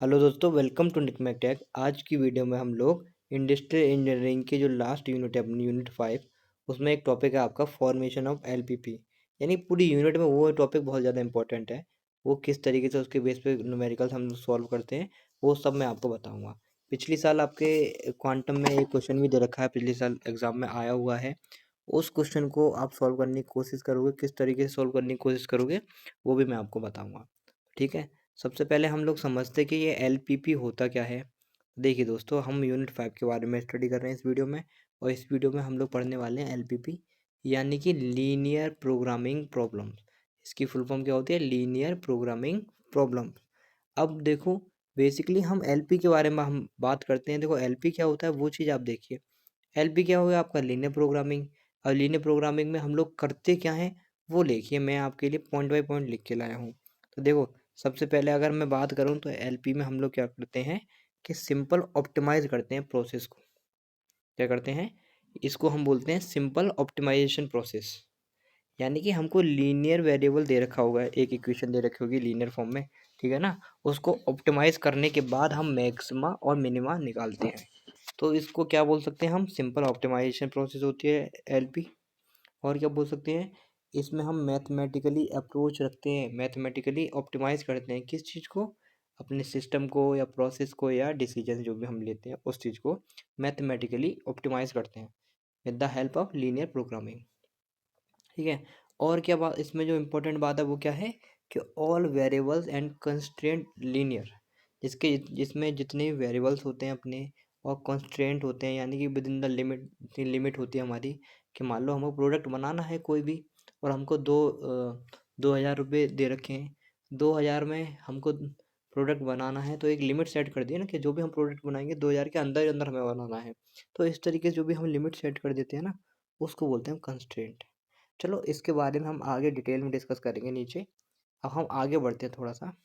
Hello दोस्तों, welcome to निकमैक take. आज की वीडियो में हम लोग इंडस्ट्रियल इंजीनियरिंग के जो लास्ट यूनिट है अपनी यूनिट 5, उसमें एक टॉपिक है आपका फॉर्मेशन ऑफ एलपीपी। यानी पूरी यूनिट में वो टॉपिक बहुत ज़्यादा इंपॉर्टेंट है। वो किस तरीके से उसके बेस पे न्यूमेरिकल्स हम सॉल्व करते हैं वो सब मैं आपको बताऊंगा। पिछली साल आपके क्वांटम में एक क्वेश्चन भी दे रखा है, पिछले साल एग्जाम में आया हुआ है। उस क्वेश्चन को आप सॉल्व करने की कोशिश करोगे, किस तरीके से सॉल्व करने की कोशिश करोगे वो भी मैं आपको बताऊँगा। ठीक है। सबसे पहले हम लोग समझते हैं कि ये एलपीपी होता क्या है। देखिए दोस्तों, हम यूनिट 5 के बारे में स्टडी कर रहे हैं इस वीडियो में। और इस वीडियो में हम लोग पढ़ने वाले हैं एलपीपी, यानी कि लीनियर प्रोग्रामिंग प्रॉब्लम। इसकी फुल फॉर्म क्या होती है? Linear programming problem. अब देखो, बेसिकली हम एलपी के बारे में हम बात करते हैं। देखो एलपी क्या होता है वो चीज़ आप देखिए। एलपी क्या होगा आपका? Linear programming. और लीनियर प्रोग्रामिंग में हम लोग करते क्या हैं वो देखिए, मैं आपके लिए पॉइंट बाय पॉइंट लिख के लाया हूँ। तो देखो, सबसे पहले अगर मैं बात करूँ तो एलपी में हम लोग क्या करते हैं कि सिंपल ऑप्टिमाइज करते हैं प्रोसेस को। क्या करते हैं? इसको हम बोलते हैं सिंपल ऑप्टिमाइजेशन प्रोसेस। यानी कि हमको लीनियर वेरिएबल दे रखा होगा, एक इक्वेशन दे रखी होगी लीनियर फॉर्म में, ठीक है ना। उसको ऑप्टिमाइज करने के बाद हम मैक्सिमा और मिनिमा निकालते हैं। तो इसको क्या बोल सकते हैं हम? सिंपल ऑप्टिमाइजेशन प्रोसेस होती है एलपी। और क्या बोल सकते हैं? इसमें हम मैथमेटिकली अप्रोच रखते हैं, मैथमेटिकली ऑप्टिमाइज करते हैं किस चीज़ को? अपने सिस्टम को या प्रोसेस को या डिसीजन जो भी हम लेते हैं उस चीज़ को मैथमेटिकली ऑप्टिमाइज करते हैं with the help of linear programming. ठीक है। और क्या बात इसमें जो इम्पोर्टेंट बात है वो क्या है कि all variables and constraint linear. जिसमें जितने वेरिएबल्स होते हैं अपने और कंस्ट्रेंट होते हैं, यानी कि with in the limit, limit होती है हमारी कि मान लो हमको प्रोडक्ट बनाना है कोई भी, और हमको 2,000 रुपये दे रखे हैं। 2,000 में हमको प्रोडक्ट बनाना है, तो एक लिमिट सेट कर दिए ना कि जो भी हम प्रोडक्ट बनाएंगे 2,000 के अंदर ही अंदर हमें बनाना है। तो इस तरीके से जो भी हम लिमिट सेट कर देते हैं ना, उसको बोलते हैं कंस्ट्रेंट। चलो इसके बारे में हम आगे डिटेल में डिस्कस करेंगे नीचे। अब हम आगे बढ़ते हैं थोड़ा सा।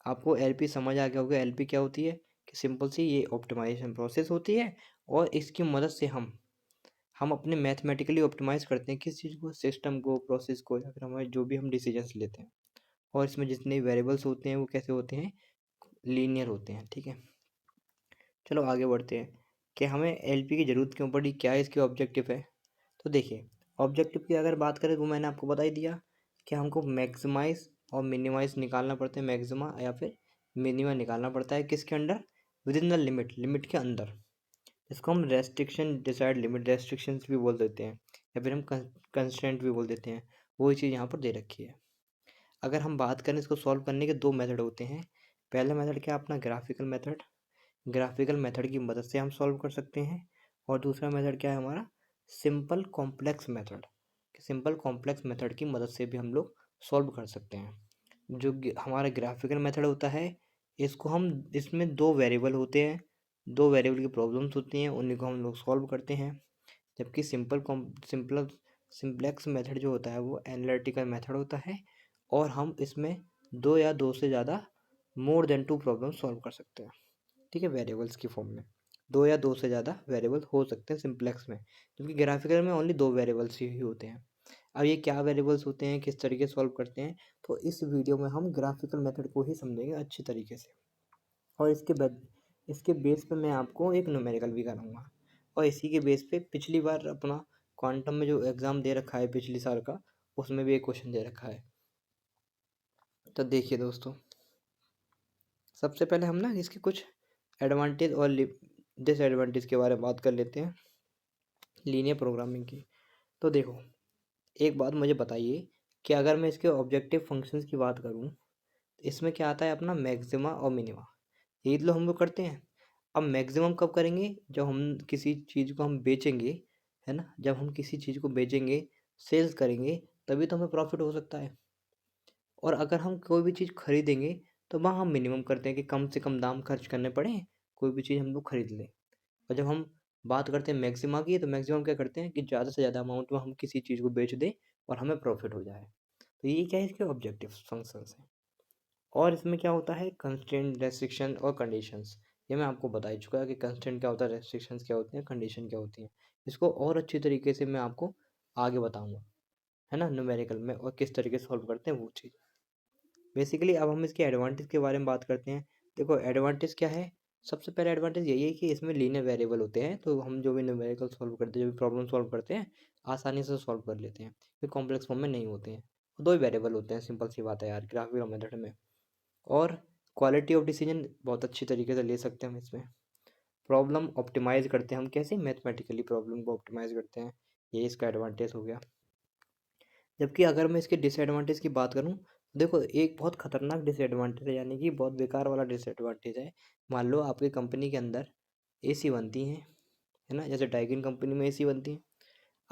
आपको एलपी समझ आ गया होगा एलपी क्या होती है, कि सिंपल सी ये ऑप्टिमाइजेशन प्रोसेस होती है। और इसकी मदद से हम अपने मैथमेटिकली ऑप्टिमाइज करते हैं किस चीज़ को? सिस्टम को, प्रोसेस को, या फिर हमारे जो भी हम डिसीजंस लेते हैं। और इसमें जितने वेरिएबल्स होते हैं वो कैसे होते हैं? लीनियर होते हैं। ठीक है। चलो आगे बढ़ते हैं कि हमें एलपी की ज़रूरत क्यों पड़ी, क्या इसके ऑब्जेक्टिव है। तो देखिए, ऑब्जेक्टिव की अगर बात करें तो मैंने आपको बता ही दिया कि हमको मैक्सिमाइज और मिनिमाइज निकालना पड़ता है, मैक्सिमा या फिर मिनिमा निकालना पड़ता है किसके under? With in the limit, limit के अंदर। इसको हम रेस्ट्रिक्शन डिसाइड लिमिट, रेस्ट्रिक्शंस भी बोल देते हैं, या फिर हम कंस्ट्रेंट भी बोल देते हैं। वही चीज़ यहाँ पर दे रखी है। अगर हम बात करें इसको सॉल्व करने के दो मेथड होते हैं। पहला मेथड क्या? अपना ग्राफिकल मेथड। ग्राफिकल मेथड की मदद से हम सॉल्व कर सकते हैं। और दूसरा मेथड क्या है हमारा? Simple complex method. Simple complex method की मदद से भी हम लोग सॉल्व कर सकते हैं। जो हमारा ग्राफिकल मेथड होता है, इसको हम, इसमें दो वेरिएबल होते हैं, दो वेरिएबल की प्रॉब्लम्स होती हैं, उन्हीं को हम लोग सॉल्व करते हैं। जबकि सिंप्लेक्स मेथड जो होता है वो एनालिटिकल मेथड होता है, और हम इसमें दो या दो से ज़्यादा, more than two problem solve कर सकते हैं। ठीक है, वेरिएबल्स की फॉर्म में दो या दो से ज़्यादा वेरिएबल हो सकते हैं सिंप्लेक्स में, जबकि ग्राफिकल में ओनली दो वेरिएबल्स ही होते हैं। अब ये क्या वेरिएबल्स होते हैं, किस तरीके से सॉल्व करते हैं, तो इस वीडियो में हम ग्राफिकल मेथड को ही समझेंगे अच्छी तरीके से। और इसके बेस पे मैं आपको एक न्यूमेरिकल भी कराऊंगा। और इसी के बेस पे पिछली बार अपना क्वांटम में जो एग्ज़ाम दे रखा है पिछली साल का, उसमें भी एक क्वेश्चन दे रखा है। तो देखिए दोस्तों, सबसे पहले हम ना इसके कुछ एडवांटेज और डिसएडवांटेज के बारे में बात कर लेते हैं लीनियर प्रोग्रामिंग की। तो देखो, एक बात मुझे बताइए कि अगर मैं इसके ऑब्जेक्टिव फंक्शंस की बात करूं, तो इसमें क्या आता है? अपना मैक्सिमा और मिनिमा। यही तो हम लोग करते हैं। अब मैक्सिमम कब करेंगे? जब हम किसी चीज़ को हम बेचेंगे, है ना। जब हम किसी चीज़ को बेचेंगे, सेल्स करेंगे, तभी तो हमें प्रॉफिट हो सकता है। और अगर हम कोई भी चीज़ खरीदेंगे, तो वहाँ हम मिनिमम करते हैं कि कम से कम दाम खर्च करने पड़े, कोई भी चीज़ हम लोग खरीद लें। और जब हम बात करते हैं मैक्सिमा की, तो मैक्सिमम क्या करते हैं कि ज़्यादा से ज़्यादा अमाउंट में हम किसी चीज़ को बेच दें और हमें प्रॉफिट हो जाए। तो ये क्या है? इसके ऑब्जेक्टिव फंक्शंस हैं। और इसमें क्या होता है? कंस्ट्रेंट, रेस्ट्रिक्शन और कंडीशंस। ये मैं आपको बता ही चुका है कि कंस्ट्रेंट क्या होता है, रेस्ट्रिक्शंस क्या होती हैं, कंडीशन क्या होती हैं। इसको और अच्छी तरीके से मैं आपको आगे बताऊंगा, है ना, न्यूमेरिकल में, और किस तरीके से सॉल्व करते हैं वो चीज़। बेसिकली अब हम इसके एडवांटेज के बारे में बात करते हैं। देखो एडवांटेज क्या है, सबसे पहला एडवांटेज यही है कि इसमें लीनियर वेरिएबल होते हैं, तो हम जो भी न्यूमेरिकल सॉल्व करते हैं, जो भी प्रॉब्लम सॉल्व करते हैं, आसानी से सॉल्व कर लेते हैं, फिर कॉम्प्लेक्स फॉर्म में नहीं होते हैं। दो ही वेरिएबल होते हैं, सिंपल सी बात है यार ग्राफिकल मेथड में। और क्वालिटी ऑफ डिसीजन बहुत अच्छी तरीके से ले सकते हैं हम इसमें। प्रॉब्लम ऑप्टिमाइज़ करते हैं हम, कैसे मैथमेटिकली प्रॉब्लम को ऑप्टिमाइज़ करते हैं, ये इसका एडवांटेज हो गया। जबकि अगर मैं इसके डिसएडवांटेज की बात करूँ, देखो एक बहुत खतरनाक डिसएडवांटेज है, यानी कि बहुत बेकार वाला डिसएडवांटेज है। मान लो आपकी कंपनी के अंदर एसी बनती हैं, है ना, जैसे डाइकिन कंपनी में एसी बनती है।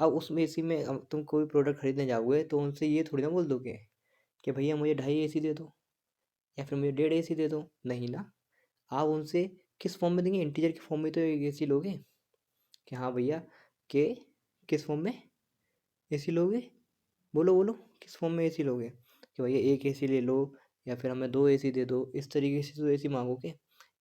अब उसमें एसी में अब तुम कोई प्रोडक्ट खरीदने जाओगे तो उनसे ये थोड़ी ना बोल दोगे कि भैया मुझे 2.5 एसी दे दो या फिर मुझे 1.5 एसी दे दो, नहीं ना। आप उनसे किस फॉर्म में देंगे, इंटीजर की फॉर्म में तो एसी लोगे कि हाँ भैया, के किस फॉर्म में एसी लोगे, बोलो बोलो, किस फॉर्म में एसी लोगे, कि भैया एक एसी ले लो या फिर हमें 2 एसी दे दो, इस तरीके से तो एसी मांगोगे।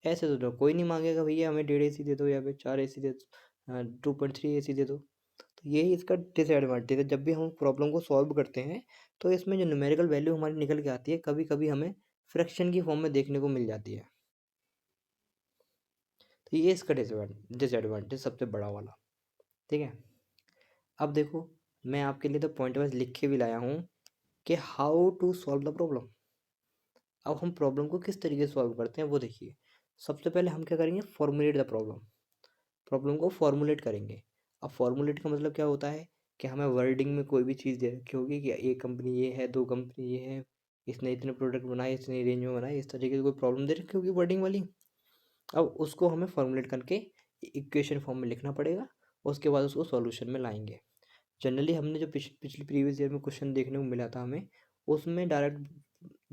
ऐसे तो कोई नहीं मांगेगा भैया हमें 1.5 एसी दे दो या फिर 4 एसी दे दो, 2.3 एसी दे दो। तो यही इसका डिसएडवांटेज है। जब भी हम प्रॉब्लम को सॉल्व करते हैं तो इसमें जो न्यूमेरिकल वैल्यू हमारी निकल के आती है, कभी कभी हमें फ्रैक्शन की फॉर्म में देखने को मिल जाती है। तो ये इसका डिसएडवांटेज सबसे बड़ा वाला, ठीक है। अब देखो, मैं आपके लिए तो पॉइंट वाइज लिख के भी लाया हूँ कि how to solve the problem. अब हम प्रॉब्लम को किस तरीके से सॉल्व करते हैं वो देखिए। सबसे पहले हम क्या करेंगे, फॉर्मुलेट द प्रॉब्लम। प्रॉब्लम को फॉर्मुलेट करेंगे। अब फॉर्मुलेट का मतलब क्या होता है कि हमें वर्डिंग में कोई भी चीज़ दे रखी होगी कि एक कंपनी ये है, दो कंपनी ये है, इसने इतने प्रोडक्ट बनाए, इतनी रेंज में बनाए, इस तरीके से कोई प्रॉब्लम दे रखी होगी वर्डिंग वाली। अब उसको हमें फॉर्मुलेट करके इक्वेशन फॉर्म में लिखना पड़ेगा, उसके बाद उसको सॉल्यूशन में लाएंगे। जनरली हमने जो पिछली प्रीवियस ईयर में क्वेश्चन देखने को मिला था हमें, उसमें डायरेक्ट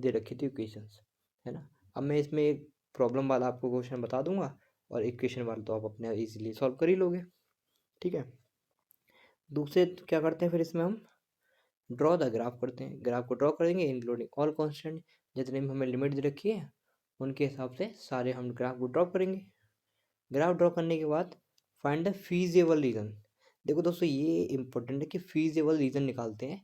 दे रखी थी इक्वेशंस, है ना। अब मैं इसमें एक प्रॉब्लम वाला आपको क्वेश्चन बता दूंगा और इक्वेशन वाला तो आप अपने इजीली सॉल्व कर ही लोगे, ठीक है। दूसरे क्या करते हैं फिर इसमें हम ड्रॉ द ग्राफ करते हैं। ग्राफ को ड्रॉ करेंगे इंक्लूडिंग ऑल कांस्टेंट, जितने भी हमें लिमिट दे रखी है उनके हिसाब से सारे हम ग्राफ को ड्रॉ करेंगे। ग्राफ ड्रॉ करने के बाद फाइंड द फीजेबल रीजन। देखो दोस्तों ये इंपॉर्टेंट है कि फीजेबल रीजन निकालते हैं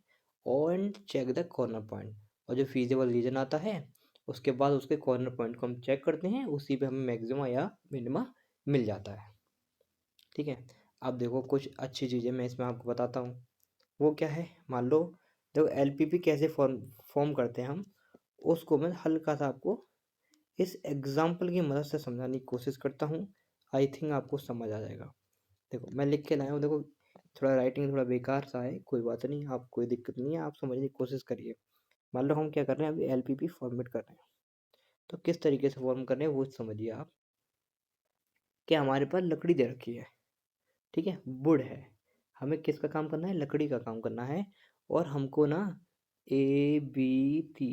और चेक द कॉर्नर पॉइंट। और जो फीजेबल रीजन आता है उसके बाद उसके कॉर्नर पॉइंट को हम चेक करते हैं, उसी पे हमें मैक्सिमा या मिनिमा मिल जाता है, ठीक है। अब देखो कुछ अच्छी चीज़ें मैं इसमें आपको बताता हूँ, वो क्या है। मान लो, देखो एलपीपी कैसे फॉर्म फॉर्म करते हैं हम, उसको मैं हल्का सा आपको इस एग्जाम्पल की मदद से समझाने की कोशिश करता हूँ। आई थिंक आपको समझ आ जाएगा। देखो मैं लिख के लाया हूँ, देखो थोड़ा राइटिंग थोड़ा बेकार सा है, कोई बात नहीं, आप कोई दिक्कत नहीं है, आप समझने की कोशिश करिए। मान लो हम क्या कर रहे हैं, अभी एलपीपी फॉर्मेट कर रहे हैं, तो किस तरीके से फॉर्म कर रहे हैं वो समझिए आप। कि हमारे पास लकड़ी दे रखी है, ठीक है, वुड है, हमें किसका काम करना है, लकड़ी का काम करना है। और हमको ना ABCD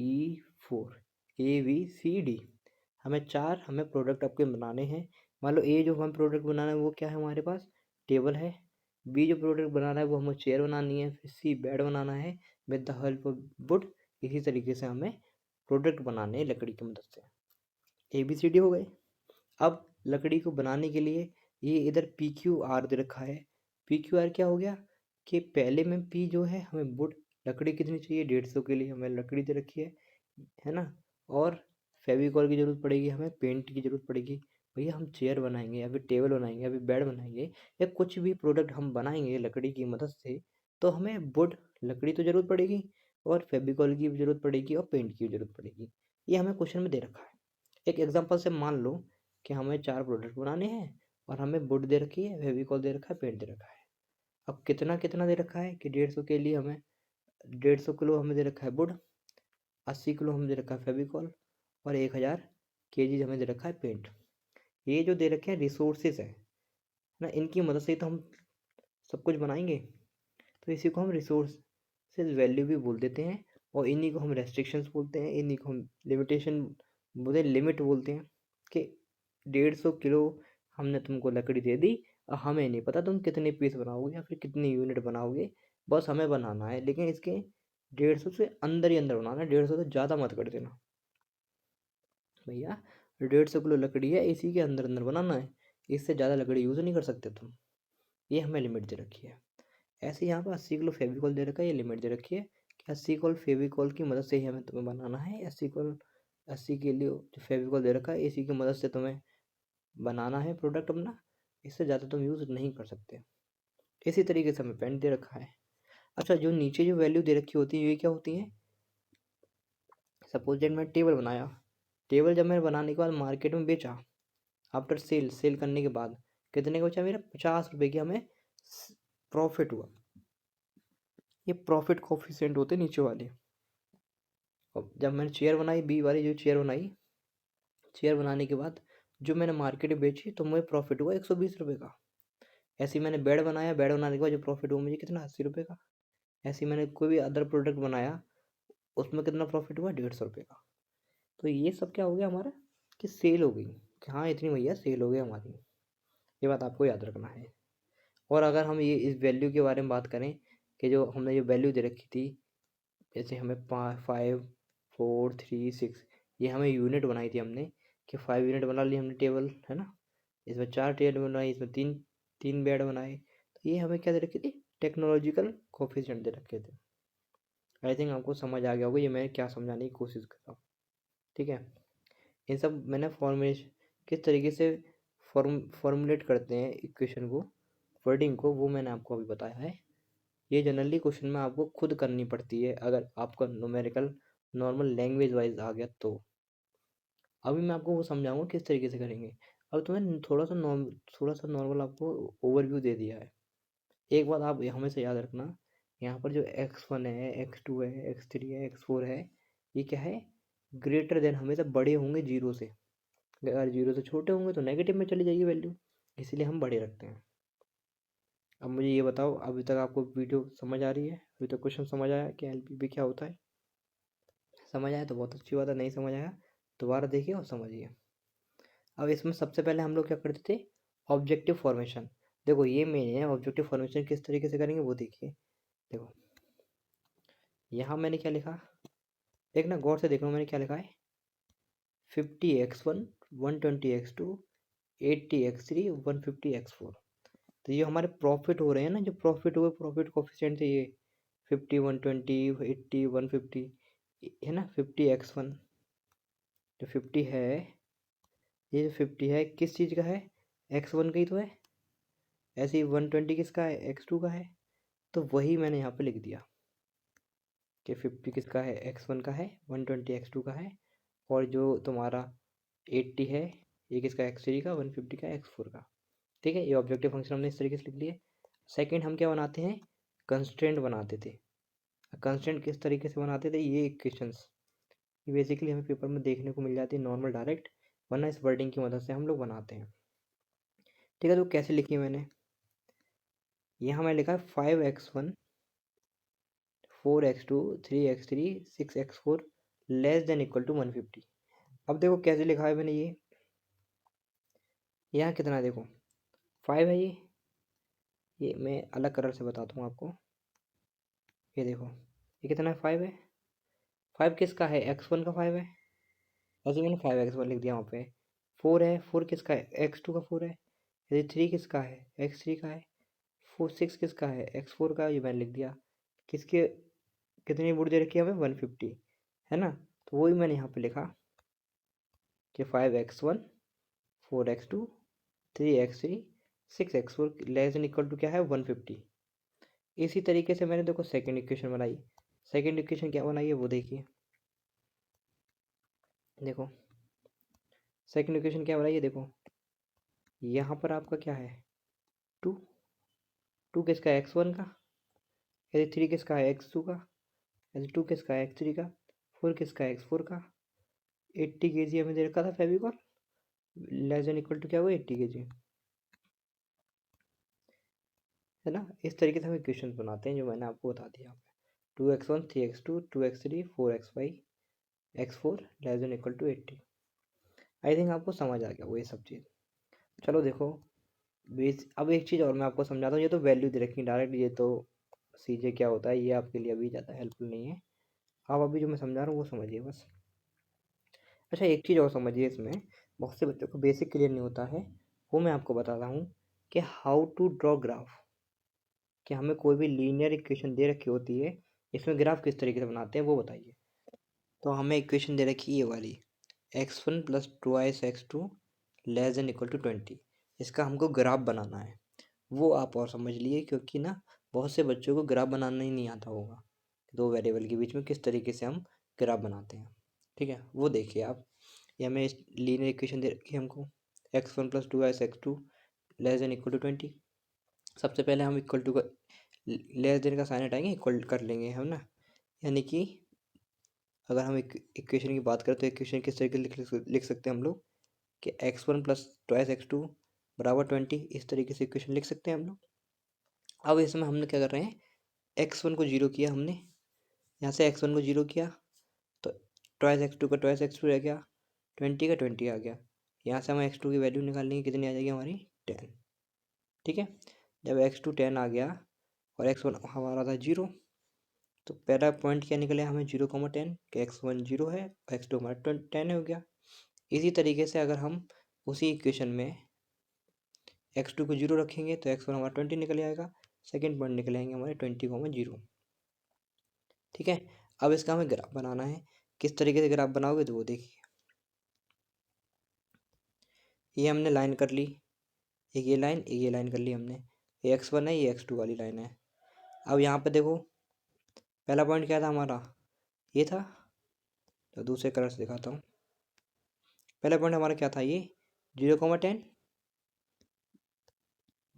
हमें प्रोडक्ट आपके बनाने हैं। मान लो ए जो हमें प्रोडक्ट बनाना है वो क्या है हमारे पास, टेबल है। बी जो प्रोडक्ट बनाना है वो हमें चेयर बनानी है। फिर सी बेड बनाना है with the help of would. इसी तरीके से हमें प्रोडक्ट बनाने हैं लकड़ी की मदद से। ABCD हो गए। अब लकड़ी को बनाने के लिए ये इधर PQR दे रखा है। PQR क्या हो गया कि पहले में P जो है हमें वुड, लकड़ी कितनी चाहिए, 150 के लिए हमें लकड़ी दे रखी है ना। और फेविकॉल की ज़रूरत पड़ेगी, हमें पेंट की ज़रूरत पड़ेगी। भैया हम चेयर बनाएंगे या फिर टेबल बनाएंगे या फिर बेड बनाएंगे या कुछ भी प्रोडक्ट हम बनाएंगे लकड़ी की मदद से, तो हमें वुड, लकड़ी तो ज़रूरत पड़ेगी, और फेविकॉल की भी ज़रूरत पड़ेगी और पेंट की भी ज़रूरत पड़ेगी। ये हमें क्वेश्चन में दे रखा है। एक एग्जांपल से मान लो कि हमें 4 प्रोडक्ट बनाने हैं और हमें वुड दे रखी है, फेविकॉल दे रखा है, पेंट दे रखा है। अब कितना कितना दे रखा है कि 150 के लिए हमें 150 किलो हमें दे रखा है वुड, 80 किलो हमें दे रखा है फेविकॉल, और 1000 kg हमें दे रखा है पेंट। ये जो दे रखे हैं रिसोर्सेज है ना, इनकी मदद से ही तो हम सब कुछ बनाएंगे। तो इसी को हम रिसोर्सेज वैल्यू भी बोल देते हैं, और इन्हीं को हम रेस्ट्रिक्शंस बोलते हैं, इन्हीं को हम लिमिटेशन बोलते हैं, लिमिट बोलते हैं। कि 150 किलो हमने तुमको लकड़ी दे दी, और हमें नहीं पता तुम कितने पीस बनाओगे या फिर कितनी यूनिट बनाओगे, बस हमें बनाना है, लेकिन इसके 150 से अंदर ही अंदर बनाना है, 150 से ज़्यादा मत कर देना भैया। 150 किलो लकड़ी है, इसी के अंदर अंदर बनाना है, इससे ज़्यादा लकड़ी यूज़ नहीं कर सकते तुम, ये हमें लिमिट दे रखी है। ऐसे यहाँ पर 80 किलो फेविकॉल दे रखा है, ये लिमिट दे रखी है कि 80 किलो फेविकॉल की मदद से ही हमें तुम्हें बनाना है। 80 किलो 80 के लिए जो फेविकॉल दे रखा है, इसी की मदद से तुम्हें बनाना है प्रोडक्ट अपना, इससे ज़्यादा तुम यूज़ नहीं कर सकते। इसी तरीके से हमें पेन दे रखा है। अच्छा, जो नीचे जो वैल्यू दे रखी होती है ये क्या होती है? सपोज दैट मैं टेबल बनाया, टेबल जब मैंने बनाने के बाद मार्केट में बेचा, आफ्टर सेल करने के बाद कितने का बचा मेरा? 50 रुपये की हमें प्रॉफिट हुआ। ये प्रॉफिट कोफिशिएंट होते हैं नीचे वाले। और जब मैंने चेयर बनाई, बी वाली जो चेयर बनाई, चेयर बनाने के बाद जो मैंने मार्केट में बेची तो मुझे प्रॉफिट हुआ 120 रुपये का। ऐसे ही मैंने बेड बनाया, बेड बनाने के बाद जो प्रॉफिट हुआ मुझे कितना? 80 रुपये का। ऐसे ही मैंने कोई भी अदर प्रोडक्ट बनाया, उसमें कितना प्रॉफिट हुआ? 150 रुपये का। तो ये सब क्या हो गया हमारा कि सेल हो गई, कि हाँ इतनी भैया सेल हो गई हमारी। ये बात आपको याद रखना है। और अगर हम ये इस वैल्यू के बारे में बात करें कि जो हमने जो वैल्यू दे रखी थी, जैसे हमें 5 4 3 6, ये हमें यूनिट बनाई थी हमने कि 5 यूनिट बना ली हमने टेबल, है ना। इसमें 4 टेबल बनाई, इसमें तीन तीन बेड बनाए। तो ये हमें क्या दे रखी थी? टेक्नोलॉजिकल कोफिशिएंट दे रखे थे। आई थिंक आपको समझ आ गया होगा ये मैं क्या समझाने की कोशिश कर रहा हूँ। ठीक है, इन सब मैंने फॉर्मुलेशन किस तरीके से फॉर्मुलेट करते हैं इक्वेशन को, वर्डिंग को, वो मैंने आपको अभी बताया है। ये जनरली क्वेश्चन में आपको खुद करनी पड़ती है अगर आपका न्यूमेरिकल नॉर्मल लैंग्वेज वाइज आ गया तो। अभी मैं आपको वो समझाऊंगा किस तरीके से करेंगे। अब तुम्हें थोड़ा सा नॉर्मल आपको ओवरव्यू दे दिया है। एक बात आप हमेशा याद रखना, यहाँ पर जो x1 है, x2 है, x3 है, x4 है, ये क्या है? ग्रेटर देन हमेशा बड़े होंगे जीरो से। अगर जीरो से छोटे होंगे तो नेगेटिव में चली जाएगी वैल्यू, इसलिए हम बड़े रखते हैं। अब मुझे ये बताओ, अभी तक आपको वीडियो समझ आ रही है? अभी तक क्वेश्चन समझ आया कि एलपीपी क्या होता है? समझ आया तो बहुत अच्छी बात है, नहीं समझ आया दोबारा देखिए और समझिए। अब इसमें सबसे पहले हम लोग क्या करते थे? Objective formation. देखो ये मेन है, ऑब्जेक्टिव फॉर्मेशन किस तरीके से करेंगे वो देखिए। देखो यहाँ मैंने क्या लिखा, देखना गौर से देखना मैंने क्या लिखा है। 50x1, 120x2, 80x3, 150x4। तो ये हमारे प्रॉफिट हो रहे हैं ना, जो प्रॉफिट हुए प्रॉफिट कोफिशिएंट थे ये 50, 120, 80, 150, है ना। 50x1 जो 50 है, ये जो 50 है किस चीज़ का है? x1 का ही तो है। ऐसे ही 120 किसका है? x2 का है। तो वही मैंने यहाँ पे लिख दिया कि 50 किसका है? x1 का है, 120 x2 का है, और जो तुम्हारा 80 है ये किसका? x3 का, 150 का, x4 का। ठीक है, ये ऑब्जेक्टिव फंक्शन हमने इस तरीके से लिख लिए। सेकंड हम क्या बनाते हैं? कंस्ट्रेंट बनाते थे। कंस्टेंट किस तरीके से बनाते थे? ये इक्वेशंस ये बेसिकली हमें पेपर में देखने को मिल जाती है नॉर्मल डायरेक्ट, वरना इस वर्डिंग की मदद से हम लोग बनाते हैं। ठीक है, तो कैसे लिखी है मैंने? यहाँ मैंने लिखा है 5x1, 4x2, 3x3, 6x4 less than equal to 150। अब देखो कैसे लिखा है मैंने ये, यहाँ कितना है देखो, 5 है ये मैं अलग कलर से बताता हूँ आपको। ये देखो ये कितना है? 5 है। 5 किसका है? x1 का 5 है, ऐसे मैंने 5x1 लिख दिया वहाँ पे। 4 है, 4 किसका है? x2 का 4 है। यदि 3 किसका है? x3 का है। 6 किसका है? x4 का, ये मैंने लिख दिया। किसके कितनी वुड दे रखी है हमें? 150, है ना। तो वही मैंने यहाँ पे लिखा कि 5x1, 4x2, 3x3, 6x4 less than equal to क्या है? 150। इसी तरीके से मैंने देखो सेकंड इक्वेशन बनाई। सेकंड इक्वेशन क्या बनाई है वो देखिए। देखो सेकंड इक्वेशन क्या बनाई है, देखो यहाँ पर आपका क्या है? 2। 2 किसका है? x1 का। यदि 3 किसका है? x2 का। यदि 2 किसका है? x3 का। 4 किसका है? x4 का। 80 kg हमें दे रखा था Fevicol, less than equal to क्या हुआ? 80 kg, है ना। इस तरीके से हम इक्वेशन बनाते हैं जो मैंने आपको बता दिया। 2x1, 3x2, 2x3, 4x5, x4 less than equal to 80। I think आपको समझ आ गया वो ये सब चीज़। चलो देखो बेस, अब एक चीज़ और मैं आपको समझाता हूँ। ये तो वैल्यू दे रखी डायरेक्ट, ये तो सीजे क्या होता है ये आपके लिए अभी ज़्यादा हेल्पफुल नहीं है। आप अभी जो मैं समझा रहा हूँ वो समझिए बस। अच्छा एक चीज़ और समझिए, इसमें बहुत से बच्चों को बेसिक क्लियर नहीं होता है, वो मैं आपको बताता हूँ कि हाउ टू ड्रॉ ग्राफ। कि हमें कोई भी लीनियर इक्वेशन दे रखी होती है, इसमें ग्राफ किस तरीके से बनाते हैं वो बताइए। तो हमें इक्वेशन दे रखी है ये वाली, x1 plus twice x2 less than equal to 20। इसका हमको ग्राफ बनाना है। वो आप और समझ लिए, क्योंकि ना बहुत से बच्चों को ग्राफ बनाना ही नहीं आता होगा। दो वेरिएबल के बीच में किस तरीके से हम ग्राफ बनाते हैं, ठीक है, वो देखिए आप। ये हमें लीनियर इक्वेशन दे रखी है हमको, x1 plus twice x2 less than equal to 20। सबसे पहले हम इक्वल टू का लेस देन का साइन हटाएंगे, इक्वल कर लेंगे हम ना। यानी कि अगर हम इक्वेशन की बात करें तो इक्वेशन किस तरीके से लिख सकते हैं हम लोग कि x1 प्लस ट्वाइस x2 बराबर 20। इस तरीके से इक्वेशन लिख सकते हैं हम लोग। अब इसमें हमने क्या कर रहे हैं, x1 को जीरो किया हमने, यहाँ से x1 को जीरो किया तो ट्वाइस x2 का ट्वाइस x2 रह गया, 20 का 20 आ गया। यहाँ से हम x2 की वैल्यू निकाल लेंगे, कितनी आ जाएगी हमारी 10। ठीक है, जब x2 10 आ गया और x1 हमारा था 0, तो पहला पॉइंट क्या निकले हमें 0,10 कि x1 0 है, x2 हमारा 10 हो गया। इसी तरीके से अगर हम उसी इक्वेशन में x2 को 0 रखेंगे तो x1 हमारा 20 निकल आएगा। सेकेंड पॉइंट निकल आएंगे हमारे 20,0। ठीक है, अब इसका हमें ग्राफ बनाना है। किस तरीके से ग्राफ बनाओगे तो वो देखिए। ये हमने लाइन कर ली, एक ये लाइन कर ली हमने। ये x1 है, ये x2 वाली लाइन है। अब यहाँ पे देखो, पहला पॉइंट क्या था हमारा, ये था। तो दूसरे कलर से दिखाता हूँ। पहला पॉइंट हमारा क्या था, ये 0,10।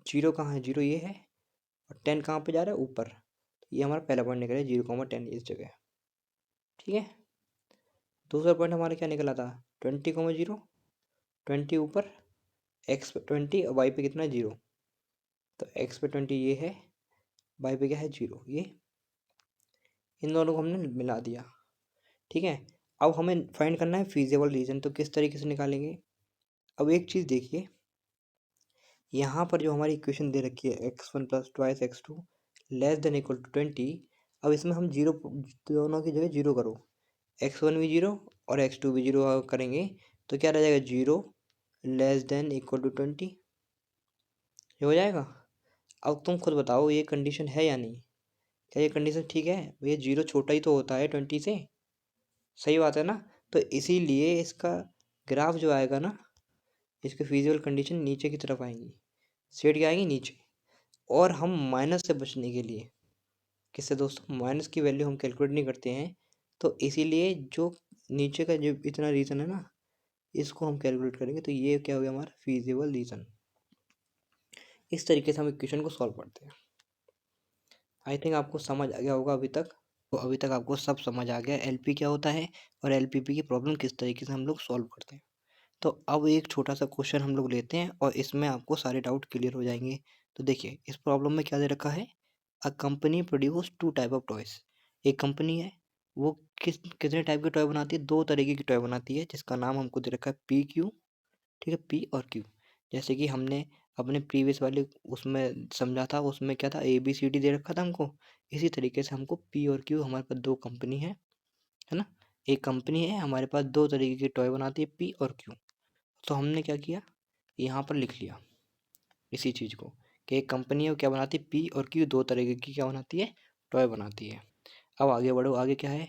जीरो कहाँ है, जीरो ये है, और 10 कहाँ पे जा रहा है, ऊपर। तो ये हमारा पहला पॉइंट निकला है 0,10 इस जगह। ठीक है, दूसरा पॉइंट हमारा क्या निकला था, 20,0। 20 ऊपर, x पे 20 और y पे कितना 0। तो x पे 20 ये है, y पे क्या है 0। ये इन दोनों को हमने मिला दिया। ठीक है, अब हमें फाइंड करना है फीजिबल रीजन। तो किस तरीके से निकालेंगे, अब एक चीज़ देखिए, यहाँ पर जो हमारी इक्वेशन दे रखी है x1 plus twice x2 less than equal to 20। अब इसमें हम जीरो, दोनों की जगह जीरो करो, x1 भी जीरो और x2 भी जीरो करेंगे तो क्या रह जाएगा, 0 लेस देन इक्वल टू 20। ये हो जाएगा। अब तुम खुद बताओ ये कंडीशन है या नहीं, क्या ये कंडीशन ठीक है, भैया 0 छोटा ही तो होता है 20 से, सही बात है ना। तो इसीलिए इसका ग्राफ जो आएगा ना, इसकी फिजिकल कंडीशन नीचे की तरफ आएंगी, सेट क्या आएंगी नीचे। और हम माइनस से बचने के लिए, किससे दोस्तों, माइनस की वैल्यू हम कैलकुलेट नहीं करते हैं। तो इसीलिए जो नीचे का जो इतना रीज़न है ना, इसको हम कैलकुलेट करेंगे। तो ये क्या हो गया हमारा फीजिबल रीज़न। इस तरीके से हम इक्वेशन को सॉल्व करते हैं। आई थिंक आपको समझ आ गया होगा अभी तक। तो अभी तक आपको सब समझ आ गया एलपी क्या होता है और एलपीपी की प्रॉब्लम किस तरीके से हम लोग सॉल्व करते हैं। तो अब एक छोटा सा क्वेश्चन हम लोग लेते हैं और इसमें आपको सारे डाउट क्लियर हो जाएंगे। तो देखिए इस प्रॉब्लम में क्या दे रखा है, a company produce two type of toys. एक कंपनी है, वो कितने टाइप के टॉय बनाती है, दो तरीके की टॉय बनाती है, जिसका नाम हमको दे रखा है पी क्यू। ठीक है, पी और क्यू। जैसे कि हमने अपने प्रीवियस वाले उसमें समझा था, उसमें क्या था, ए बी सी डी दे रखा था हमको। इसी तरीके से हमको पी और क्यू, हमारे पास दो कंपनी है ना। एक कंपनी है हमारे पास, दो तरीके की टॉय बनाती है, पी और क्यू। तो हमने क्या किया, यहाँ पर लिख लिया इसी चीज़ को, कि एक कंपनी है वो क्या बनाती है, पी और क्यू, दो तरीके की क्या बनाती है, टॉय बनाती है। अब आगे बढ़ो, आगे क्या है,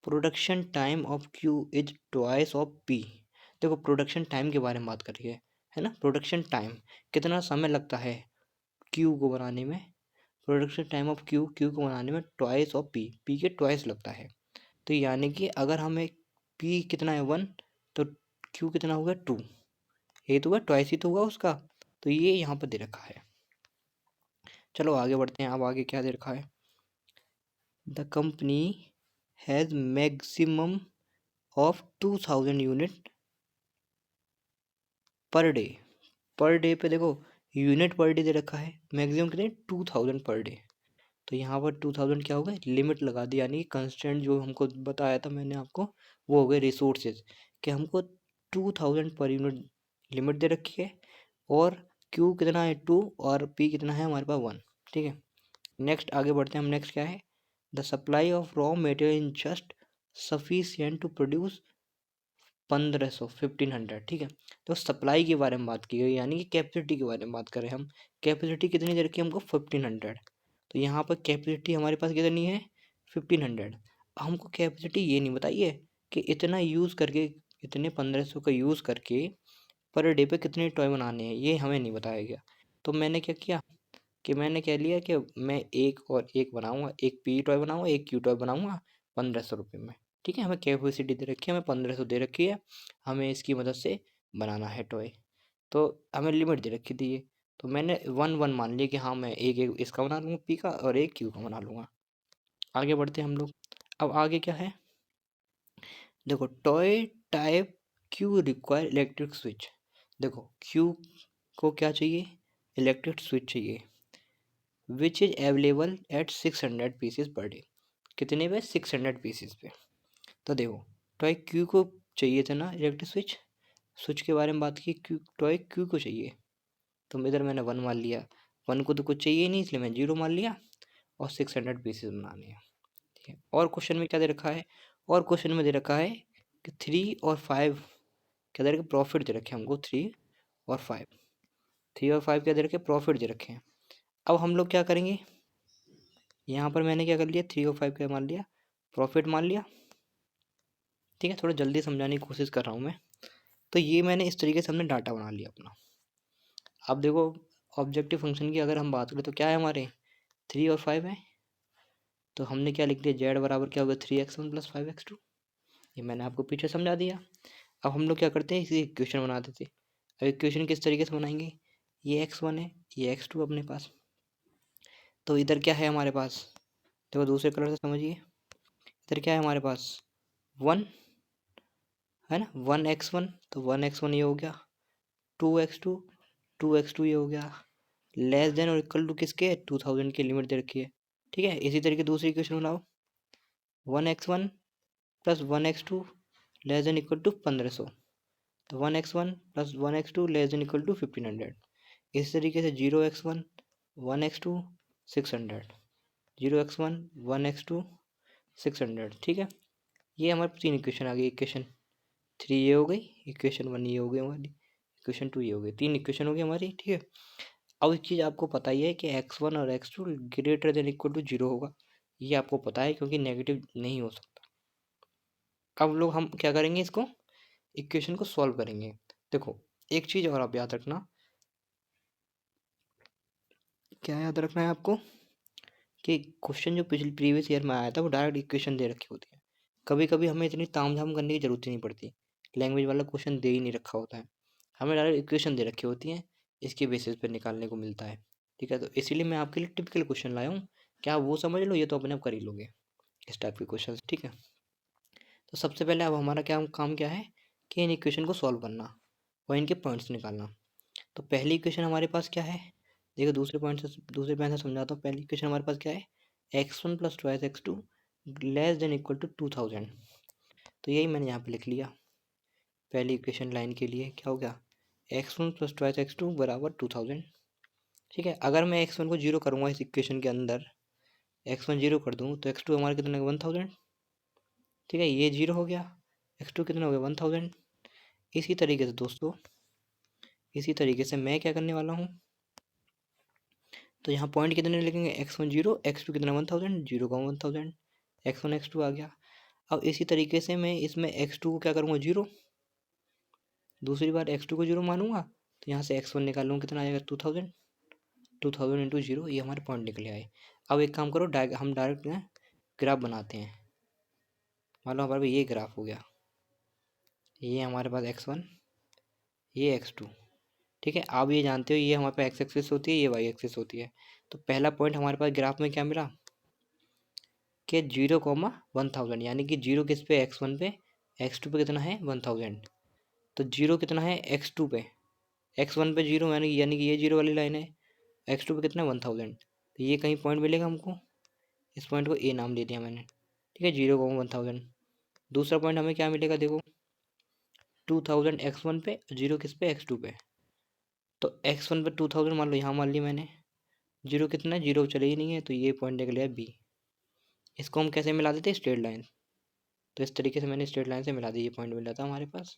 production time of Q is twice of P. देखो प्रोडक्शन टाइम के बारे में बात कर रही है ना। प्रोडक्शन टाइम कितना समय लगता है क्यू को बनाने में, production time of Q, Q को बनाने में ट्वाइस ऑफ पी, पी के ट्वाइस लगता है। तो यानी कि अगर हमें पी कितना है 1, तो क्यू कितना होगा 2, ये तो हुआ ट्वाइस ही तो हुआ उसका। तो ये यहाँ पर दे रखा है। चलो आगे बढ़ते हैं। अब आगे क्या दे रखा है, the company has maximum of 2000 unit per day. Per day पे देखो यूनिट पर डे दे रखा है, मैक्सिमम कितने 2000 पर डे। तो यहाँ पर 2000 क्या होगा, लिमिट लगा दी, यानी कि कंस्टेंट जो हमको बताया था मैंने आपको, वो हो गए रिसोर्सेज, कि हमको 2000 पर यूनिट लिमिट दे रखी है। और क्यू कितना है 2 और पी कितना है हमारे पास 1। ठीक है, नेक्स्ट आगे बढ़ते हैं हम। नेक्स्ट क्या है, the supply of raw material in just sufficient to produce 1500 1500। ठीक है, तो सप्लाई के बारे में बात की गई, यानी कि कैपेसिटी के बारे में बात करें हम। कैपेसिटी कितनी दे रखी है हमको 1500। तो यहाँ पर कैपेसिटी हमारे पास कितनी है 1500। हमको कैपेसिटी ये नहीं बताइए कि इतना यूज़ करके इतने 1500 का यूज़ करके पर डे पे कितने टॉय बनाने हैं ये हमें नहीं बताया गया। तो मैंने क्या किया कि मैंने कह लिया कि मैं एक और एक बनाऊंगा, एक पी टॉय बनाऊंगा, एक क्यू टॉय बनाऊंगा 1500 रुपये में। ठीक है, हमें कैपेसिटी दे रखी है, हमें 1500 दे रखी है, हमें इसकी मदद से बनाना है टॉय। तो हमें लिमिट दे रखी थी ये। तो मैंने वन वन मान लिया कि हाँ मैं एक एक इसका बना लूँगा पी का और एक क्यू का बना लूँगा। आगे बढ़ते हैं हम लोग। अब आगे क्या है, देखो toy type Q require electric switch. देखो क्यू को क्या चाहिए, इलेक्ट्रिक स्विच चाहिए, which is available at 600 pieces per day. कितने पे, 600 पीसेस पे। तो देखो टॉय क्यू को चाहिए था ना इलेक्ट्रिक स्विच, स्विच के बारे में बात की, क्यू टॉय क्यू को चाहिए। तो इधर मैंने वन मान लिया, वन को तो कुछ चाहिए ही नहीं इसलिए मैं जीरो मान लिया, और 600 पीसेस बनाने हैं। ठीक है, और क्वेश्चन में क्या दे रखा है, और क्वेश्चन में दे रखा है कि 3 और 5 क्या दे रखे, प्रॉफिट दे रखे हैं हमको, 3 और 5, 3 और 5 क्या दे रखे, प्रॉफिट दे रखे हैं। अब हम लोग क्या करेंगे, यहाँ पर मैंने क्या कर लिया, 3 और 5 क्या मान लिया, प्रॉफिट मान लिया। ठीक है, थोड़ा जल्दी समझाने की कोशिश कर रहा हूँ मैं। तो ये मैंने इस तरीके से हमने डाटा बना लिया अपना। अब देखो ऑब्जेक्टिव फंक्शन की अगर हम बात करें तो क्या है हमारे, 3 और 5 है। तो हमने क्या लिख दिया, जेड बराबर क्या होगा, 3x1 + 5x2। ये मैंने आपको पीछे समझा दिया। अब हम लोग क्या करते हैं, इसी इक्वेशन बना देते। अब इक्वेशन किस तरीके से बनाएंगे, ये x1 है, ये x2 अपने पास। तो इधर क्या है हमारे पास, देखो दूसरे कलर से समझिए, इधर क्या है हमारे पास, 1 है ना, 1x1, तो 1x1 ये हो गया, 2x2, 2x2 ये हो गया, लेस देन और इक्वल टू किसके, 2000 की लिमिट दे रखी है। ठीक है, इसी तरीके दूसरी इक्वेशन बनाओ, 1x1 + 1x2 less than equal to 1500। तो 1x1 + 1x2 less than equal to 1500। इस तरीके से 0x1 1x2 600, 0x1 1x2 600। ठीक है, ये हमारे तीन इक्वेशन आ गई, इक्वेशन 3 ये हो गई, इक्वेशन 1 ये हो गई हमारी, इक्वेशन 2 ये हो गई, तीन इक्वेशन हो गई हमारी। ठीक है, अब एक चीज़ आपको पता ही है कि x1 और x2 greater than equal to 0 होगा, ये आपको पता है क्योंकि नेगेटिव नहीं हो सकता। अब लोग हम क्या करेंगे, इसको इक्वेशन को सॉल्व करेंगे। देखो एक चीज़ और आप याद रखना, क्या याद रखना है आपको, कि क्वेश्चन जो पिछले प्रीवियस ईयर में आया था वो डायरेक्ट इक्वेशन दे रखी होती है। कभी कभी हमें इतनी तामझाम करने की जरूरत ही नहीं पड़ती, लैंग्वेज वाला क्वेश्चन दे ही नहीं रखा होता है, हमें डायरेक्ट इक्वेशन दे रखी होती हैं, इसके बेसिस पे निकालने को मिलता है। ठीक है, तो इसीलिए मैं आपके लिए टिपिकल क्वेश्चन लाया हूँ, क्या आप वो समझ लो, ये तो अपने आप कर ही लोगे इस टाइप के क्वेश्चन। ठीक है, तो सबसे पहले अब हमारा क्या काम क्या है, कि इन इक्वेशन को सॉल्व करना और इनके पॉइंट्स निकालना। तो पहली इक्वेशन हमारे पास क्या है, देखो दूसरे पॉइंट से समझाता हूँ। पहली इक्वेशन हमारे पास क्या है, x1 + 2x2 less than equal to 2000। तो यही मैंने यहाँ पे लिख लिया, पहली इक्वेशन लाइन के लिए क्या हो गया, x1 + 2x2 बराबर 2000। ठीक है, अगर मैं x1 को जीरो करूँगा इस इक्वेशन के अंदर, x1 जीरो कर दूँ तो x2 हमारे कितने 1000। ठीक है, ये जीरो हो गया, x2 कितना हो गया 1000। इसी तरीके से दोस्तों, इसी तरीके से मैं क्या करने वाला हूँ, तो यहाँ पॉइंट कितने लिखेंगे, x1 जीरो, x2 कितना 1000, जीरो का 1000, x1 x2 आ गया। अब इसी तरीके से मैं इसमें x2 को क्या करूँगा, जीरो, दूसरी बार x2 को जीरो मानूंगा, तो यहाँ से x1 निकालूंगा, कितना आएगा 2000, 2000 इंटू जीरो, ये हमारे पॉइंट निकले आए। अब एक काम करो, हम डायरेक्ट ग्राफ बनाते हैं। मान लो हमारे पास ये ग्राफ हो गया, ये हमारे पास x1, ये x2। ठीक है, आप ये जानते हो ये हमारे पास x एक्सिस होती है, ये y एक्सिस होती है। तो पहला पॉइंट हमारे पास ग्राफ में क्या मिला, कि 0, 1000, यानी कि जीरो किस पे, x1 पे, x2 पे कितना है 1000। तो जीरो कितना है x2 पे, x1 पे जीरो, यानी कि ये जीरो वाली लाइन है, x2 पे कितना 1000। तो ये कहीं पॉइंट मिलेगा हमको, इस पॉइंट को ए नाम दे दिया मैंने। ठीक है, 0, 1000। दूसरा पॉइंट हमें क्या मिलेगा, देखो 2000 x1 पे, जीरो किस पे, x2 पे। तो x1 पे 2000 मान लो, यहाँ मान ली मैंने, जीरो कितना है, जीरो चले ही नहीं है, तो ये पॉइंट निकले बी। इसको हम कैसे मिला देते हैं, स्ट्रेट लाइन। तो इस तरीके से मैंने स्ट्रेट लाइन से मिला दी, ये पॉइंट मिला था हमारे पास।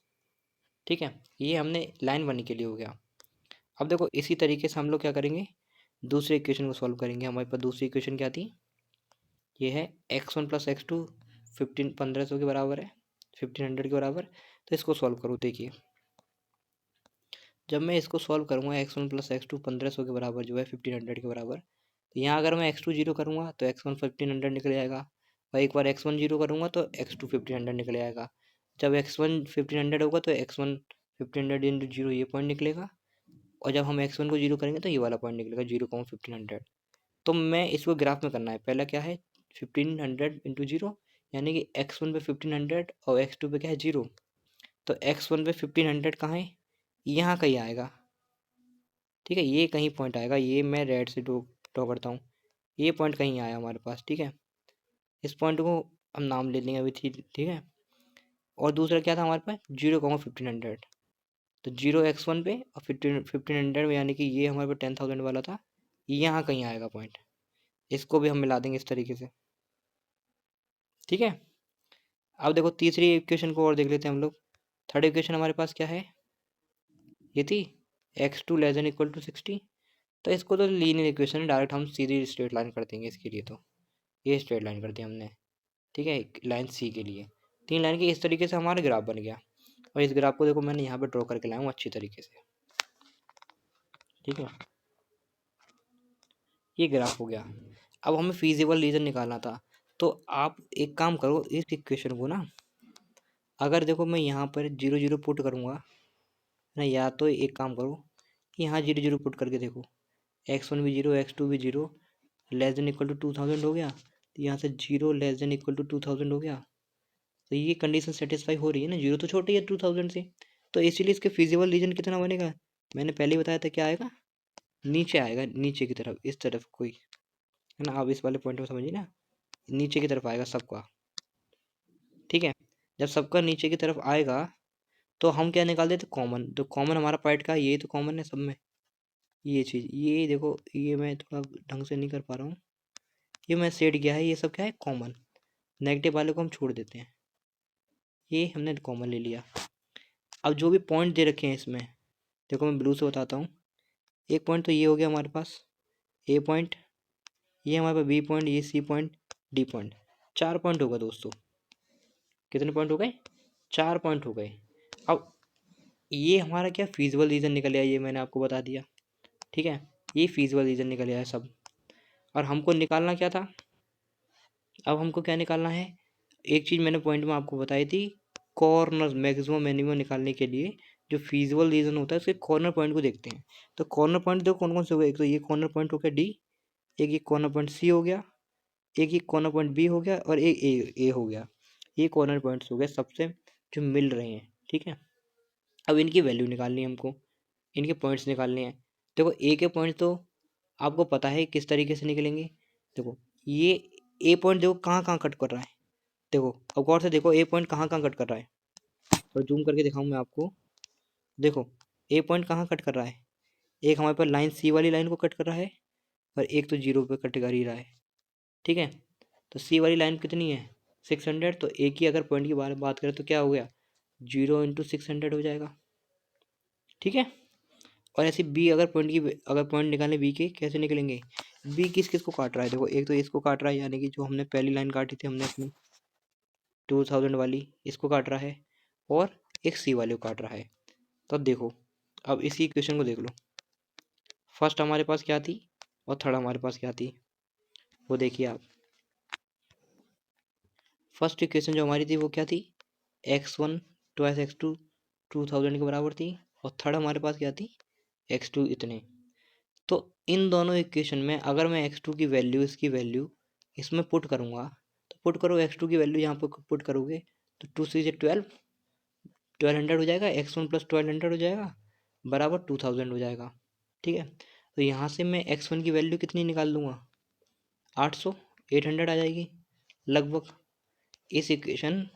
ठीक है, ये हमने लाइन बनने के लिए हो गया। अब देखो इसी तरीके से हम लोग क्या करेंगे, दूसरे इक्वेशन को सॉल्व करेंगे। हमारे पास दूसरी इक्वेशन क्या थी, ये है x1 + x2 1500 के बराबर है, 1500 के बराबर। तो इसको सॉल्व करो। देखिए जब मैं इसको सॉल्व करूँगा x1 + x2 1500 के बराबर जो है 1500 के बराबर, तो यहाँ अगर मैं x2 जीरो करूँगा तो x1 1500 निकल जाएगा, और एक बार x1 जीरो करूँगा तो x2 1500 निकल जाएगा। जब x1 1500 होगा तो x1 1500 इंटू जीरो ये पॉइंट निकलेगा, और जब हम x1 को जीरो करेंगे तो ये वाला पॉइंट निकलेगा 0,1500। तो मैं इसको ग्राफ में करना है। पहला क्या है 1500 इंटू जीरो, यानी कि x1 पे 1500 और x2 पे क्या है 0। तो x1 पे 1500 कहाँ है, यहाँ कहीं आएगा, ठीक है, ये कहीं पॉइंट आएगा, ये मैं रेड से ड्रॉ करता हूँ, ये पॉइंट कहीं आया हमारे पास, ठीक है। इस पॉइंट को हम नाम ले लेंगे अभी, ठीक है। और दूसरा क्या था हमारे पास 0,1500, तो 0 x1 पे और 1500 में, यानी कि ये हमारे पास 10,000 वाला था, यहाँ कहीं आएगा पॉइंट। इसको भी हम मिला देंगे इस तरीके से, ठीक है। अब देखो तीसरी इक्वेशन को और देख लेते हैं हम लोग। थर्ड इक्वेशन हमारे पास क्या है, ये थी x2 ≤ 60। तो इसको तो लीनियर इक्वेशन है, डायरेक्ट हम सीधी स्ट्रेट लाइन कर देंगे इसके लिए। तो ये स्ट्रेट लाइन कर दी हमने, ठीक है, लाइन सी के लिए। 3 लाइन के इस तरीके से हमारा ग्राफ बन गया, और इस ग्राफ को देखो मैंने यहाँ पे ड्रॉ करके लाया हूँ अच्छी तरीके से, ठीक है। ये ग्राफ हो गया। अब हमें फीजिबल रीजन निकालना था, तो आप एक काम करो, इस इक्वेशन को ना, अगर देखो मैं यहाँ पर 0 0 पुट करूँगा ना, या तो एक काम करो कि यहाँ 0 0 पुट करके देखो, x1 भी 0 x2 भी 0 < 2000 हो गया, तो यहाँ से 0 < 2000 हो गया। तो ये कंडीशन सेटिस्फाई हो रही है ना, 0 तो छोटी है 2000 से, तो इसीलिए इसके फिजिबल रीजन कितना बनेगा, मैंने पहले ही बताया था क्या आएगा, नीचे आएगा, नीचे की तरफ, इस तरफ कोई, है ना। आप इस वाले पॉइंट में समझिए ना, नीचे की तरफ आएगा सबका, ठीक है। जब सबका नीचे की तरफ आएगा तो हम क्या निकाल देते, कॉमन। तो कॉमन हमारा पार्ट का ये तो कॉमन है सब में, ये चीज़, ये देखो, ये मैं थोड़ा ढंग से नहीं कर पा रहा हूँ, ये मैं सेट किया है, ये सब क्या है कॉमन, नेगेटिव वाले को हम छोड़ देते हैं, ये हमने कॉमन ले लिया। अब जो भी पॉइंट दे रखे हैं इसमें, देखो मैं ब्लू से बताता हूँ। एक पॉइंट तो ये हो गया हमारे पास ए पॉइंट, ये हमारे पास बी पॉइंट, ये C point, D point, 4 point होगा दोस्तों। कितने पॉइंट हो गए, 4 पॉइंट हो गए। अब ये हमारा क्या फीजिबल रीज़न निकल आया, ये मैंने आपको बता दिया, ठीक है। ये फीजिबल रीज़न निकल आया सब, और हमको निकालना क्या था, अब हमको क्या निकालना है, एक चीज़ मैंने पॉइंट में आपको बताई थी, कॉर्नर मैक्सिमम मिनिमम निकालने के लिए जो फीजिबल रीज़न होता है उसके कॉर्नर पॉइंट को देखते हैं। तो कॉर्नर पॉइंट देखो कौन कौन से हो गए, एक तो ये कॉर्नर पॉइंट हो गया डी, एक ये कॉर्नर पॉइंट सी हो गया, एक ये कॉर्नर पॉइंट बी हो गया, और एक ए हो गया। ये कॉर्नर पॉइंट्स हो गए सबसे जो मिल रहे हैं, ठीक है। अब इनकी वैल्यू निकालनी है हमको, इनके पॉइंट्स निकालने हैं। देखो ए के पॉइंट तो आपको पता है किस तरीके से निकलेंगे। देखो ये ए पॉइंट देखो कहाँ कहाँ कट कर रहा है, देखो अब गौर से देखो ए पॉइंट कहाँ कहाँ कट कर रहा है, और जूम करके दिखाऊँ मैं आपको। देखो ए पॉइंट कहाँ कट कर रहा है, एक हमारे पास लाइन सी वाली लाइन को कट कर रहा है, और एक तो जीरो पे कट कर ही रहा है, ठीक है। तो सी वाली लाइन कितनी है 600, तो ए की अगर पॉइंट की बात करें तो क्या हो गया 0 × 600 हो जाएगा, ठीक है। और ऐसे बी अगर पॉइंट की, अगर पॉइंट निकालने बी के कैसे निकलेंगे, बी किस किस को काट रहा है, देखो एक तो इसको काट रहा है, यानी कि जो हमने पहली लाइन काटी थी हमने अपनी 2000 वाली, इसको काट रहा है, और एक सी वाले को काट रहा है। तो अब देखो, अब इसी इक्वेशन को देख लो, फर्स्ट हमारे पास क्या थी और थर्ड हमारे पास क्या थी, वो देखिए आप। फर्स्ट इक्वेशन जो हमारी थी वो क्या थी, x1 + x2 2000 के बराबर थी, और थर्ड हमारे पास क्या थी x2 इतने। तो इन दोनों इक्वेशन में अगर मैं x2 की वैल्यू, इसकी वैल्यू इसमें पुट करूँगा, तो पुट करो x2 की वैल्यू यहाँ पर पुट करोगे तो 2 से 12 1200 हो जाएगा, x1 + 1200 हो जाएगा, बराबर 2000 हो जाएगा, ठीक है। तो यहाँ से मैं x1 की वैल्यू कितनी निकाल लूँगा 800, 800 आ जाएगी लगभग। इस इक्वेशन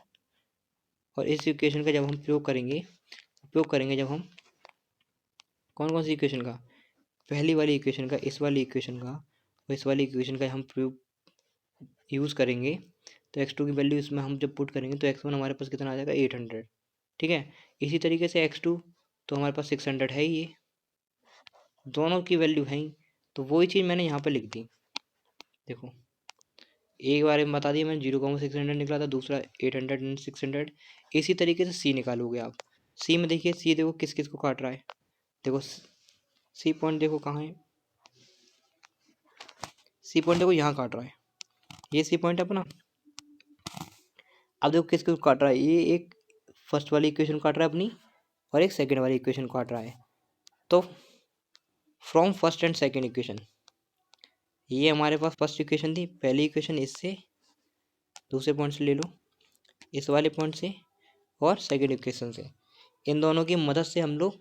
और इस इक्वेशन का जब हम उपयोग करेंगे जब हम कौन कौन सी इक्वेशन का, पहली वाली इक्वेशन का, इस वाली इक्वेशन का, और इस वाली इक्वेशन का हम प्रयोग यूज़ करेंगे, तो x2 की वैल्यू इसमें हम जब पुट करेंगे तो x1 हमारे पास कितना आ जाएगा 800, ठीक है। इसी तरीके से x2 तो हमारे पास 600 है ही, ये दोनों की वैल्यू है ही, तो वही चीज़ मैंने यहाँ पर लिख दी। देखो एक बार में बता दिया मैंने 0,600 निकला था, दूसरा 800 एंड 600। इसी तरीके से सी निकालोगे आप। सी में देखिए, सी देखो किस किस को काट रहा है। देखो सी पॉइंट देखो कहाँ है, सी पॉइंट देखो यहाँ काट रहा है, ये सी पॉइंट है अपना। अब देखो किस किस को काट रहा है, ये एक फर्स्ट वाली इक्वेशन काट रहा है अपनी, और एक सेकेंड वाली इक्वेशन काट रहा है। तो from first and second equation, ये हमारे पास फर्स्ट इक्वेशन थी, पहली इक्वेशन इससे दूसरे पॉइंट से ले लो, इस वाले पॉइंट से और सेकेंड इक्वेशन से, इन दोनों की मदद से हम लोग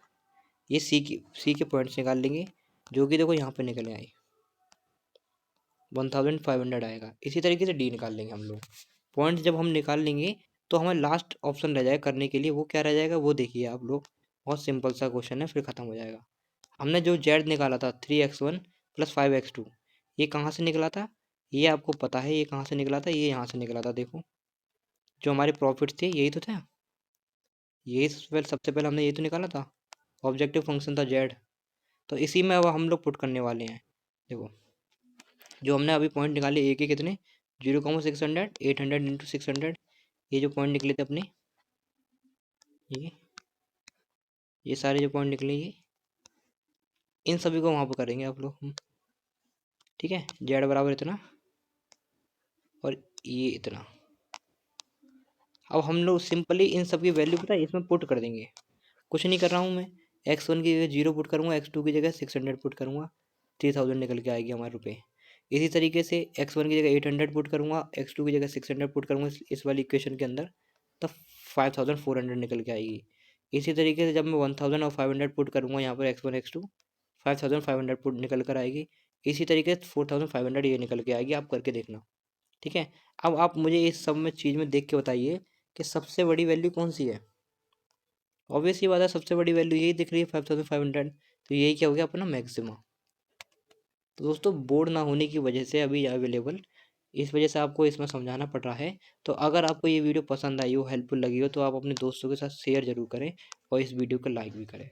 ये सी के पॉइंट्स निकाल लेंगे, जो कि देखो यहाँ पे निकले आए 1500 आएगा। इसी तरीके से डी निकाल लेंगे हम लोग। पॉइंट्स जब हम निकाल लेंगे तो हमारा लास्ट ऑप्शन रह जाएगा करने के लिए, वो क्या रह जाएगा वो देखिए आप लोग, बहुत सिंपल सा क्वेश्चन है, फिर खत्म हो जाएगा। हमने जो जेड निकाला था 3x1 + 5x2, ये कहाँ से निकला था, ये आपको पता है ये कहाँ से निकला था, ये यहाँ से निकला था। देखो जो हमारे प्रॉफिट थे यही तो था, यही सबसे पहले हमने यही तो निकाला था, ऑब्जेक्टिव फंक्शन था जेड। तो इसी में अब हम लोग पुट करने वाले हैं। देखो जो हमने अभी पॉइंट निकाले एक के कितने, 0,600, 800 इंटू 600, ये जो पॉइंट निकले थे अपने, ये ये सारे जो पॉइंट निकले ये, इन सभी को वहाँ पर करेंगे आप लोग। ठीक है, जेड बराबर इतना और ये इतना। अब हम लोग सिंपली इन सब की वैल्यू पता है इसमें पुट कर देंगे, कुछ नहीं कर रहा हूँ मैं। x1 की जगह 0 पुट करूँगा, x2 की जगह 600 पुट करूँगा, 3000 निकल के आएगी हमारे रुपये। इसी तरीके से x1 की जगह 800 पुट करूँगा, x2 की जगह 600 पुट करूँगा इस वाली इक्वेशन के अंदर, तब 5400 निकल के आएगी। इसी तरीके से जब मैं 1000 और 500 पुट करूँगा यहाँ पर x1 x2, 5500 पुट निकल कर आएगी। इसी तरीके से 4500 ये निकल के आएगी, आप करके देखना। ठीक है, अब आप मुझे इस सब में चीज़ में देख के बताइए कि सबसे बड़ी वैल्यू कौन सी है। ऑब्वियस ही बात है, सबसे बड़ी वैल्यू यही दिख रही है 5500, तो यही क्या हो गया अपना मैक्सिमा। तो दोस्तों बोर्ड ना होने की वजह से अभी अवेलेबल, इस वजह से आपको इसमें समझाना पड़ रहा है। तो अगर आपको ये वीडियो पसंद आई हो, हेल्पफुल लगी हो, तो आप अपने दोस्तों के साथ शेयर जरूर करें और इस वीडियो को लाइक भी करें।